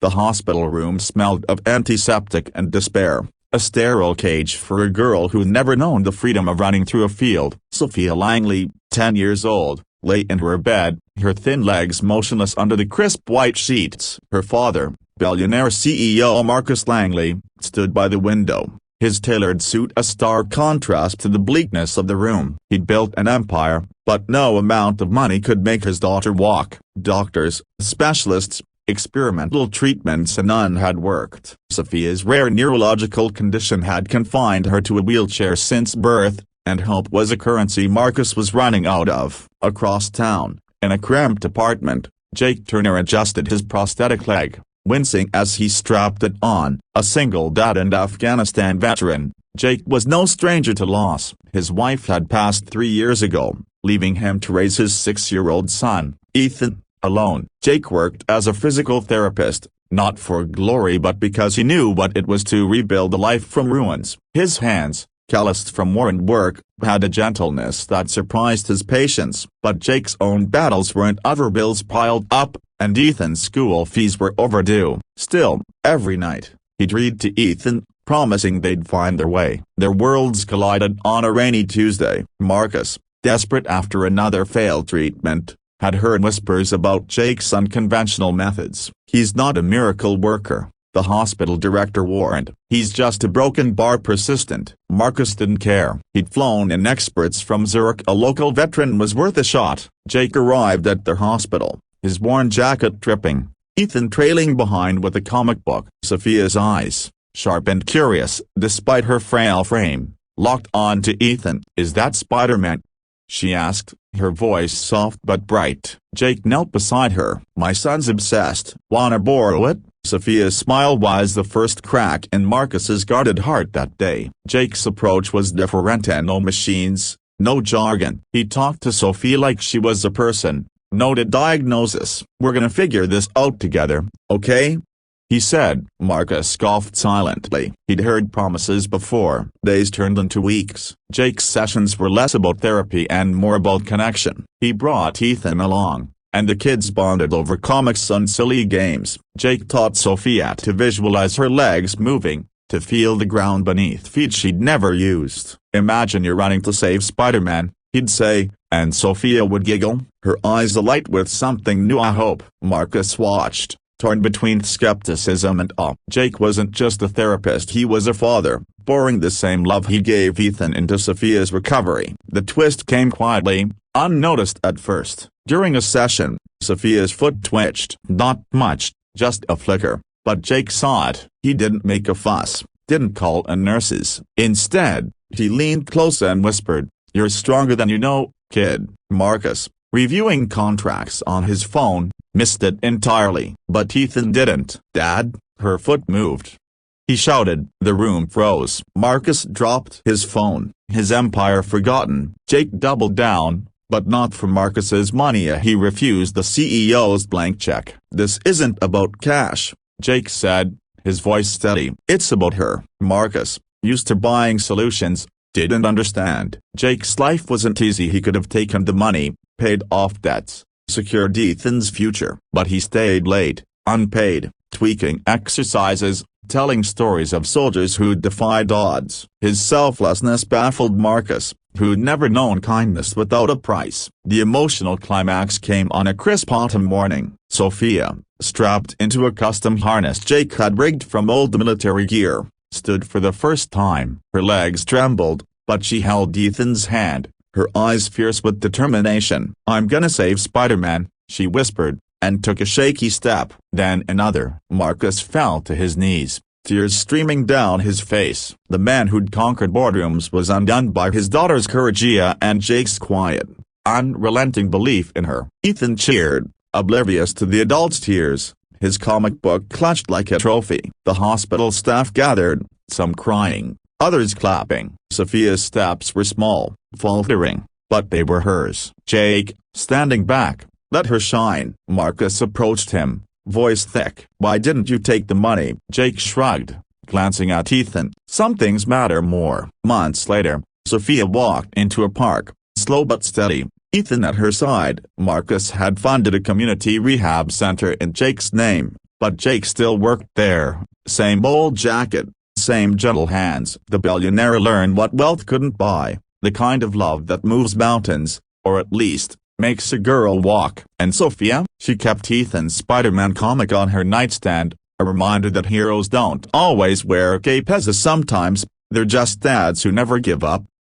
The hospital room smelled of antiseptic and despair, a sterile cage for a girl who'd never known the freedom of running through a field. Sophia Langley, 10 years old, lay in her bed, her thin legs motionless under the crisp white sheets. Her father, Billionaire CEO Marcus Langley, stood by the window, his tailored suit a stark contrast to the bleakness of the room. He'd built an empire, but no amount of money could make his daughter walk. Doctors, specialists, experimental treatments and none had worked. Sophia's rare neurological condition had confined her to a wheelchair since birth, and hope was a currency Marcus was running out of. Across town, in a cramped apartment, Jake Turner adjusted his prosthetic leg, wincing as he strapped it on. A single dad and Afghanistan veteran, Jake was no stranger to loss. His wife had passed 3 years ago, leaving him to raise his 6-year-old son, Ethan, alone. Jake worked as a physical therapist, not for glory but because he knew what it was to rebuild a life from ruins. His hands, calloused from war and work, had a gentleness that surprised his patients. But Jake's own battles weren't. Other bills piled up, and Ethan's school fees were overdue. Still, every night, he'd read to Ethan, promising they'd find their way. Their worlds collided on a rainy Tuesday. Marcus, desperate after another failed treatment, had heard whispers about Jake's unconventional methods. "He's not a miracle worker," the hospital director warned. "He's just a broken bar persistent." Marcus didn't care. He'd flown in experts from Zurich. A local veteran was worth a shot. Jake arrived at the hospital, his worn jacket dripping, Ethan trailing behind with a comic book. Sophia's eyes, sharp and curious despite her frail frame, locked on to Ethan. "Is that Spider-Man?" she asked, her voice soft but bright. Jake knelt beside her. "My son's obsessed. Wanna borrow it?" Sophia's smile was the first crack in Marcus's guarded heart that day. Jake's approach was different, and no machines, no jargon. He talked to Sophia like she was a person. "Noted diagnosis. We're gonna figure this out together, okay?" he said. Marcus scoffed silently. He'd heard promises before. Days turned into weeks. Jake's sessions were less about therapy and more about connection. He brought Ethan along, and the kids bonded over comics and silly games. Jake taught Sophia to visualize her legs moving, to feel the ground beneath feet she'd never used. "Imagine you're running to save Spider-Man," he'd say, and Sophia would giggle, her eyes alight with something new. "I hope." Marcus watched, torn between skepticism and awe. Jake wasn't just a therapist, he was a father, pouring the same love he gave Ethan into Sophia's recovery. The twist came quietly, unnoticed at first. During a session, Sophia's foot twitched. Not much, just a flicker, but Jake saw it. He didn't make a fuss, didn't call in nurses. Instead, he leaned closer and whispered, "You're stronger than you know, kid." Marcus, reviewing contracts on his phone, missed it entirely. But Ethan didn't. "Dad," her foot moved. He shouted. The room froze. Marcus dropped his phone, his empire forgotten. Jake doubled down, but not for Marcus's money. He refused the CEO's blank check. "This isn't about cash," Jake said, his voice steady. "It's about her." Marcus, used to buying solutions, didn't understand. Jake's life wasn't easy. He could have taken the money, paid off debts, secured Ethan's future. But he stayed late, unpaid, tweaking exercises, telling stories of soldiers who'd defied odds. His selflessness baffled Marcus, who'd never known kindness without a price. The emotional climax came on a crisp autumn morning. Sophia, strapped into a custom harness Jake had rigged from old military gear, stood for the first time. Her legs trembled, but she held Ethan's hand, her eyes fierce with determination. "I'm gonna save Spider-Man," she whispered, and took a shaky step. Then another. Marcus fell to his knees, tears streaming down his face. The man who'd conquered boardrooms was undone by his daughter's courage and Jake's quiet, unrelenting belief in her. Ethan cheered, oblivious to the adults' tears, his comic book clutched like a trophy. The hospital staff gathered, some crying, others clapping. Sophia's steps were small, faltering, but they were hers. Jake, standing back, let her shine. Marcus approached him, voice thick. "Why didn't you take the money?" Jake shrugged, glancing at Ethan. "Some things matter more." Months later, Sophia walked into a park, slow but steady, Ethan at her side. Marcus had funded a community rehab center in Jake's name, But Jake still worked there, same old jacket, same gentle hands. The billionaire learned what wealth couldn't buy, the kind of love that moves mountains, or at least, makes a girl walk. And Sophia? She kept Ethan's Spider-Man comic on her nightstand, a reminder that heroes don't always wear capes. Sometimes, they're just dads who never give up.